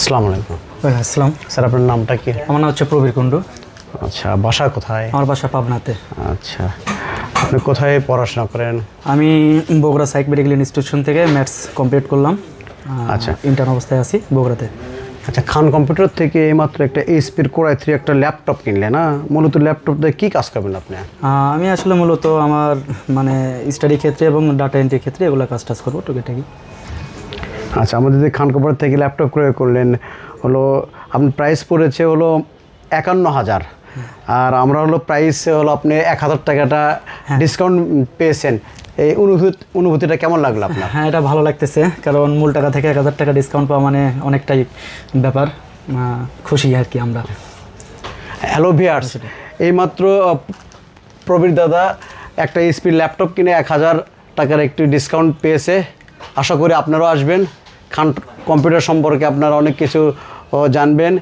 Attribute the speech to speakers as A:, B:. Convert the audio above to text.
A: আসসালামু আলাইকুম।
B: আসসালাম।
A: স্যার আপনার নামটা কি?
B: আমার নাম হচ্ছে প্রবীর কুণ্ডু।
A: আচ্ছা, বাসা কোথায়?
B: আমার বাসা পাবনাতে।
A: আচ্ছা, আপনি কোথায় পড়াশোনা করেন?
B: আমি বগুড়া সাইক মেডিকেল ইনস্টিটিউশন থেকে ম্যাথস কমপ্লিট করলাম।
A: আচ্ছা।
B: ইন্টার্ন অবস্থায় আছি বগুড়াতে।
A: আচ্ছা, খান কম্পিউটার থেকে এইমাত্র একটা এইচপির কোর i3 একটা ল্যাপটপ কিনলে না? মূলত ল্যাপটপ দিয়ে কী কাজ করবেন আপনি?
B: আমি আসলে মূলত আমার স্টাডি ক্ষেত্রে এবং ডাটা এন্ট্রি ক্ষেত্রে এগুলো কাজ টাজ করবো টুকিটাকি।
A: আচ্ছা, আমাদের যে খান কম্পিউটার থেকে ল্যাপটপ ক্রয় করলেন হলো আপনার প্রাইস পড়েছে হলো 51,000, আর আমরা হলো প্রাইস হলো আপনি 1,000 টাকাটা ডিসকাউন্ট পেয়েছেন। এই অনুভূতিটা কেমন লাগলো আপনার?
B: হ্যাঁ, এটা ভালো লাগতেছে, কারণ মূল টাকা থেকে 1,000 টাকা ডিসকাউন্ট পাওয়া মানে অনেকটাই ব্যাপার। খুশি আর কি আমরা।
A: হ্যালো ভিউয়ার্স, এইমাত্র প্রবীর দাদা একটা এইচপি ল্যাপটপ কিনে 1,000 টাকার একটি ডিসকাউন্ট পেয়েছে। আশা করি আপনারাও আসবেন, খান কম্পিউটার সম্পর্কে আপনারা অনেক কিছু জানবেন।